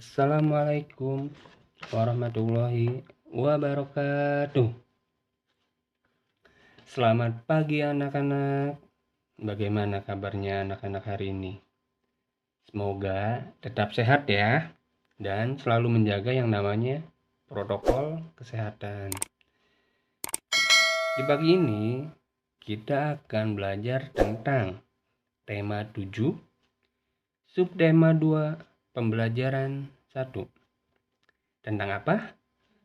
Assalamualaikum warahmatullahi wabarakatuh. Selamat pagi anak-anak. Bagaimana kabarnya anak-anak hari ini? Semoga tetap sehat ya dan selalu menjaga yang namanya protokol kesehatan. Di pagi ini kita akan belajar tentang tema 7, subtema 2, pembelajaran 1. Tentang apa?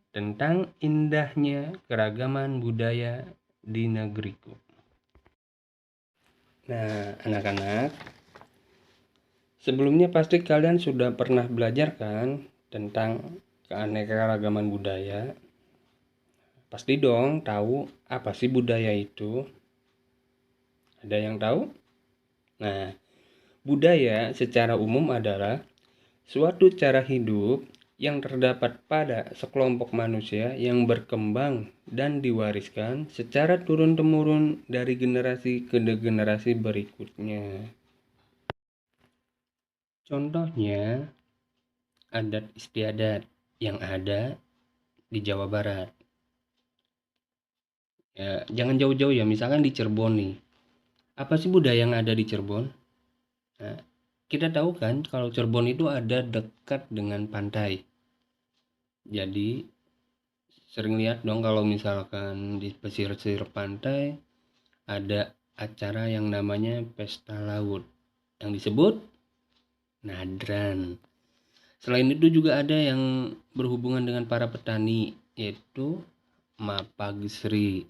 Tentang indahnya keragaman budaya di negeriku. Nah, anak-anak, sebelumnya pasti kalian sudah pernah belajar kan tentang keanekaragaman budaya. Pasti dong tahu apa sih budaya itu? Ada yang tahu? Nah, budaya secara umum adalah suatu cara hidup yang terdapat pada sekelompok manusia yang berkembang dan diwariskan secara turun-temurun dari generasi ke generasi berikutnya. Contohnya, adat istiadat yang ada di Jawa Barat. Ya, jangan jauh-jauh ya, misalkan di Cirebon nih. Apa sih budaya yang ada di Cirebon? Nah, kita tahu kan kalau Cirebon itu ada dekat dengan pantai. Jadi sering lihat dong kalau misalkan di pesisir pantai ada acara yang namanya pesta laut yang disebut nadran. Selain itu juga ada yang berhubungan dengan para petani, yaitu Mapagesri.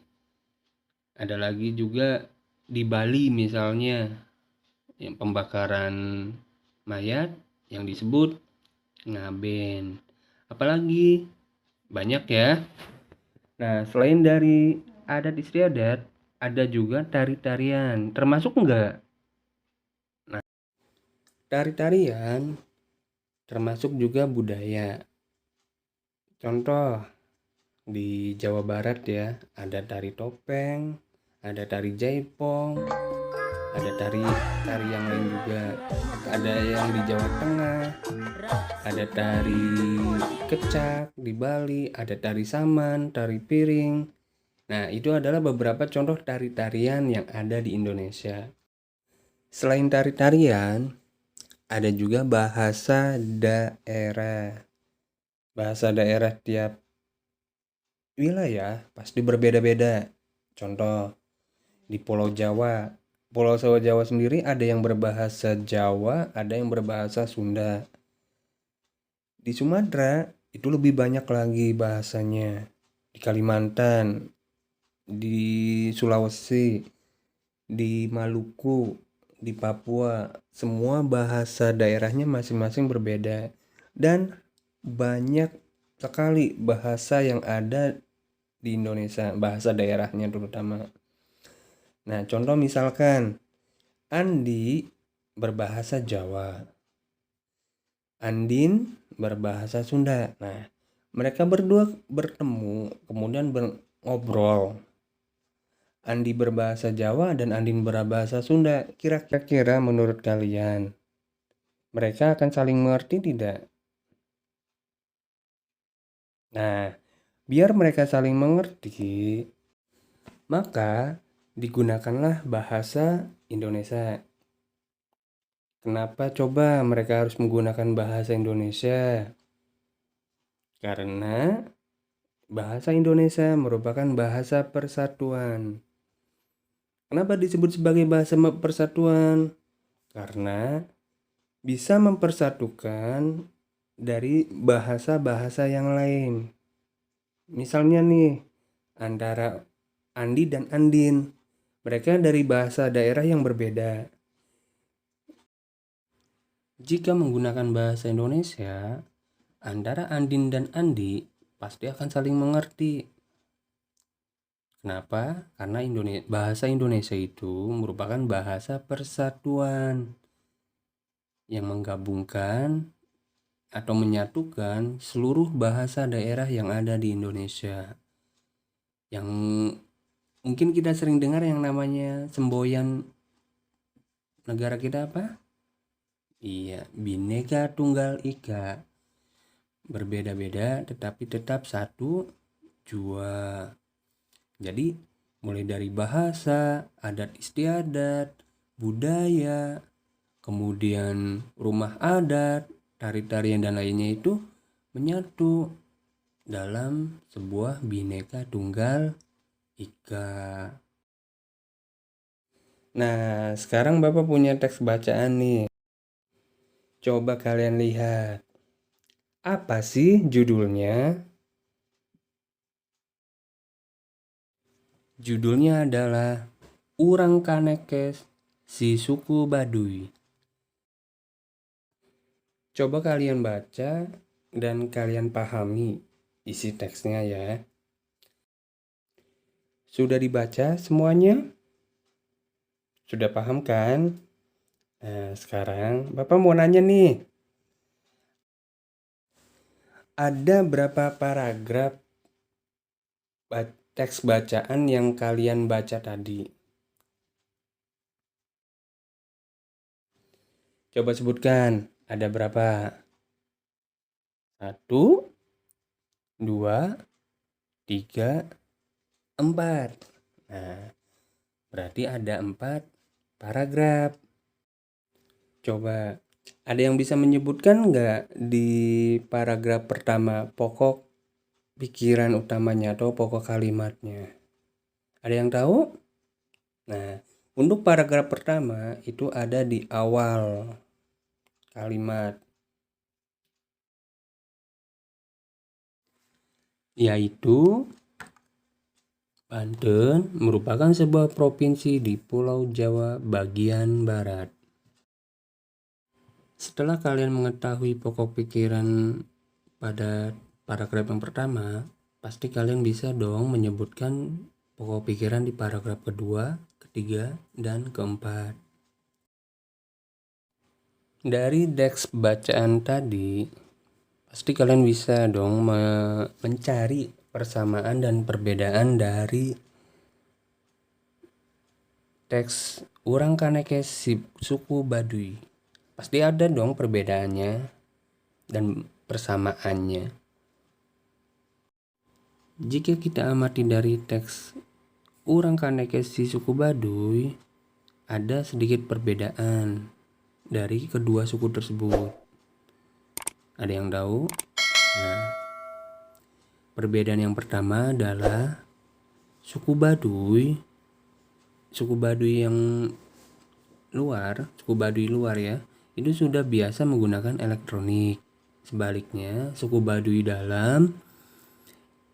Ada lagi juga di Bali misalnya yang pembakaran mayat yang disebut ngaben. Apalagi banyak ya. Nah, selain dari adat istiadat, ada juga tari-tarian. Termasuk enggak? Nah, tari-tarian termasuk juga budaya. Contoh, di Jawa Barat ya, ada tari topeng, ada tari jaipong, ada tari yang lain juga. Ada yang di Jawa Tengah, ada tari kecak di Bali, ada tari saman, tari piring. Nah, itu adalah beberapa contoh tari-tarian yang ada di Indonesia. Selain tari-tarian, ada juga bahasa daerah. Bahasa daerah tiap wilayah pasti berbeda-beda. Contoh, di Pulau Jawa. Pulau Jawa sendiri ada yang berbahasa Jawa, ada yang berbahasa Sunda. Di Sumatera itu lebih banyak lagi bahasanya. Di Kalimantan, di Sulawesi, di Maluku, di Papua, semua bahasa daerahnya masing-masing berbeda. Dan banyak sekali bahasa yang ada di Indonesia, bahasa daerahnya terutama. Nah, contoh misalkan Andi berbahasa Jawa, Andin berbahasa Sunda. Nah, mereka berdua bertemu, kemudian ngobrol. Andi berbahasa Jawa dan Andin berbahasa Sunda. Kira-kira menurut kalian, mereka akan saling mengerti tidak? Nah, biar mereka saling mengerti, maka digunakanlah bahasa Indonesia. Kenapa coba mereka harus menggunakan bahasa Indonesia? Karena bahasa Indonesia merupakan bahasa persatuan. Kenapa disebut sebagai bahasa persatuan? Karena bisa mempersatukan dari bahasa-bahasa yang lain. Misalnya nih, antara Andi dan Andin, mereka dari bahasa daerah yang berbeda. Jika menggunakan bahasa Indonesia, antara Andin dan Andi pasti akan saling mengerti. Kenapa? Karena bahasa Indonesia itu merupakan bahasa persatuan yang menggabungkan atau menyatukan seluruh bahasa daerah yang ada di Indonesia. Yang mungkin kita sering dengar yang namanya semboyan negara kita apa? Iya, Bhinneka Tunggal Ika. berbeda-beda tetapi tetap satu jua. Jadi mulai dari bahasa, adat istiadat, budaya, kemudian rumah adat, tari-tarian dan lainnya itu menyatu dalam sebuah Bhinneka Tunggal Ika. Nah, sekarang Bapak punya teks bacaan nih. Coba kalian lihat. Apa sih judulnya? Judulnya adalah Urang Kanekes si Suku Baduy. Coba kalian baca dan kalian pahami isi teksnya ya. Sudah dibaca semuanya? Sudah paham kan? Nah, sekarang Bapak mau nanya nih. Ada berapa paragraf teks bacaan yang kalian baca tadi? Coba sebutkan, ada berapa? 1, 2, 3, 4. Nah, berarti ada 4 paragraf. Coba, ada yang bisa menyebutkan nggak di paragraf pertama pokok pikiran utamanya atau pokok kalimatnya? Ada yang tahu? Nah, untuk paragraf pertama itu ada di awal kalimat, yaitu Banten merupakan sebuah provinsi di Pulau Jawa bagian barat. Setelah kalian mengetahui pokok pikiran pada paragraf yang pertama, pasti kalian bisa dong menyebutkan pokok pikiran di paragraf kedua, ketiga, dan keempat. Dari teks bacaan tadi, pasti kalian bisa dong mencari persamaan dan perbedaan dari teks Urang Kanekes si Suku Baduy. Pasti ada dong perbedaannya dan persamaannya. Jika kita amati dari teks Urang Kanekes si Suku Baduy, ada sedikit perbedaan dari kedua suku tersebut. Ada yang tahu? Nah, perbedaan yang pertama adalah suku Baduy yang luar, suku Baduy luar ya, itu sudah biasa menggunakan elektronik. Sebaliknya, suku Baduy dalam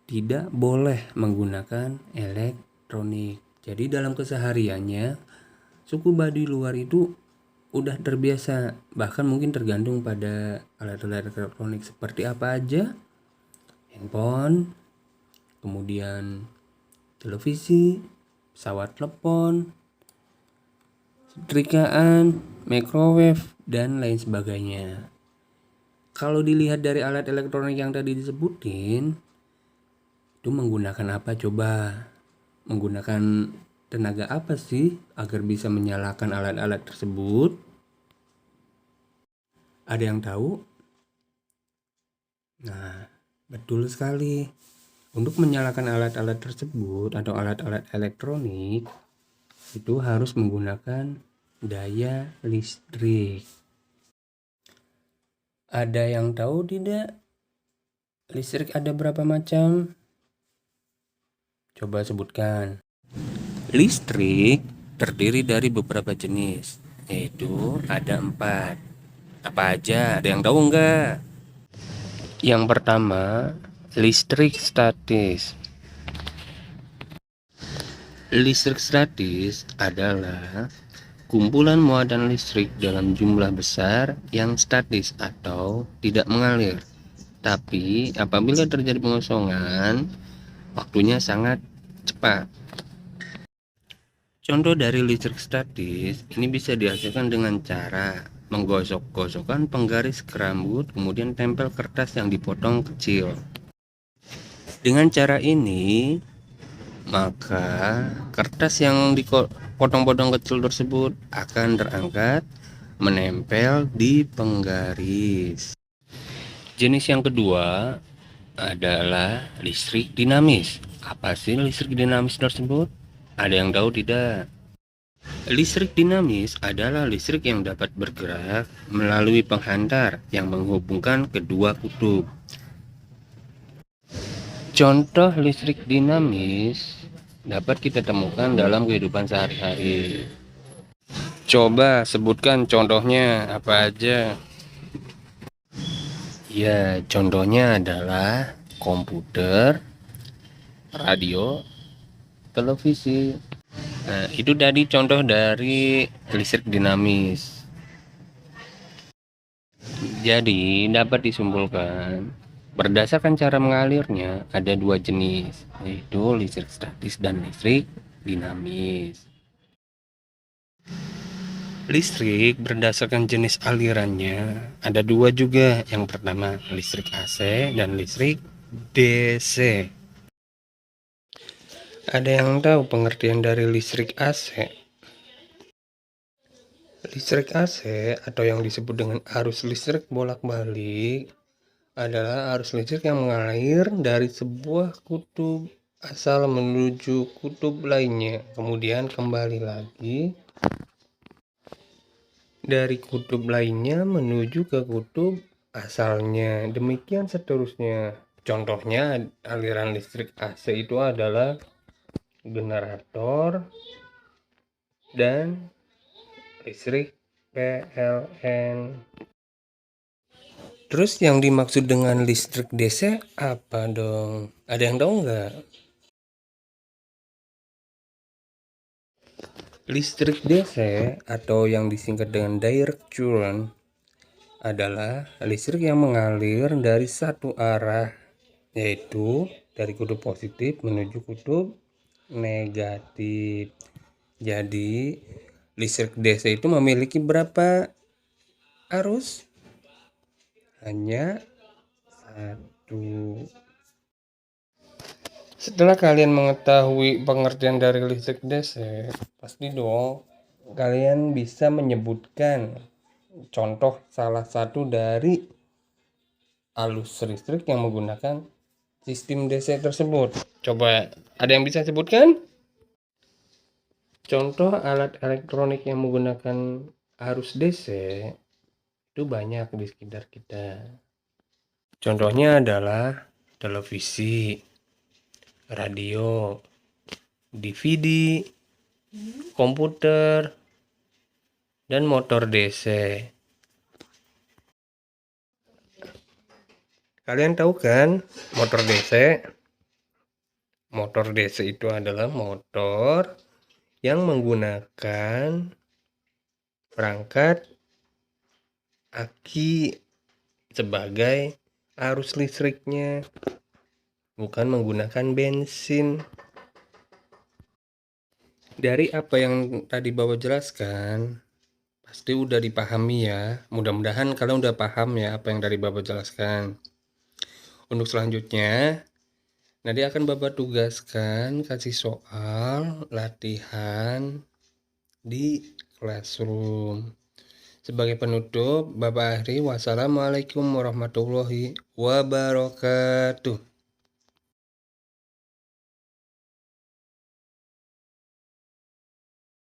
tidak boleh menggunakan elektronik. Jadi dalam kesehariannya, suku Baduy luar itu udah terbiasa, bahkan mungkin tergantung pada alat-alat elektronik seperti apa aja, handphone, kemudian televisi, pesawat telepon, setrikaan, microwave, dan lain sebagainya. Kalau dilihat dari alat elektronik yang tadi disebutin, itu menggunakan apa coba? Menggunakan tenaga apa sih agar bisa menyalakan alat-alat tersebut? Ada yang tahu? Nah, betul sekali. Untuk menyalakan alat-alat tersebut atau alat-alat elektronik, itu harus menggunakan daya listrik. Ada yang tahu tidak? Listrik ada berapa macam? Coba sebutkan. Listrik terdiri dari beberapa jenis, yaitu ada 4. Apa aja? Ada yang tahu enggak? Yang pertama, listrik statis. Listrik statis adalah kumpulan muatan listrik dalam jumlah besar yang statis atau tidak mengalir. Tapi apabila terjadi pengosongan, waktunya sangat cepat. Contoh dari listrik statis ini bisa dihasilkan dengan cara menggosok-gosokkan penggaris rambut, kemudian tempel kertas yang dipotong kecil. Dengan cara ini, maka kertas yang dipotong-potong kecil tersebut akan terangkat menempel di penggaris. Jenis yang kedua adalah listrik dinamis. Apa sih listrik dinamis tersebut? Ada yang tahu tidak? Listrik dinamis adalah listrik yang dapat bergerak melalui penghantar yang menghubungkan kedua kutub. Contoh listrik dinamis dapat kita temukan dalam kehidupan sehari-hari. Coba sebutkan contohnya apa aja? Ya, contohnya adalah komputer, radio, televisi. Nah, itu tadi contoh dari listrik dinamis. Jadi, dapat disimpulkan berdasarkan cara mengalirnya ada dua jenis, yaitu listrik statis dan listrik dinamis. Listrik berdasarkan jenis alirannya ada dua juga. Yang pertama listrik AC dan listrik DC. Ada yang tahu pengertian dari listrik AC? Listrik AC atau yang disebut dengan arus listrik bolak-balik adalah arus listrik yang mengalir dari sebuah kutub asal menuju kutub lainnya, kemudian kembali lagi dari kutub lainnya menuju ke kutub asalnya. Demikian seterusnya. Contohnya aliran listrik AC itu adalah generator dan listrik PLN. Terus yang dimaksud dengan listrik DC apa dong? Ada yang tahu nggak? Listrik DC atau yang disingkat dengan direct current adalah listrik yang mengalir dari satu arah, yaitu dari kutub positif menuju kutub negatif. Jadi listrik DC itu memiliki berapa arus? Hanya satu. Setelah kalian mengetahui pengertian dari listrik DC, pasti dong kalian bisa menyebutkan contoh salah satu dari arus listrik yang menggunakan sistem DC tersebut. Coba ada yang bisa sebutkan? Contoh alat elektronik yang menggunakan arus DC itu banyak di sekitar kita. Contohnya adalah televisi, radio, DVD, komputer, dan motor DC. Kalian tahu kan motor DC? Motor DC itu adalah motor yang menggunakan perangkat aki sebagai arus listriknya, bukan menggunakan bensin. Dari apa yang tadi Bapak jelaskan, pasti udah dipahami ya. Mudah-mudahan kalian udah paham ya apa yang dari Bapak jelaskan. Untuk selanjutnya, nanti akan Bapak tugaskan kasih soal latihan di classroom. Sebagai penutup, Bapak akhiri, wassalamualaikum warahmatullahi wabarakatuh.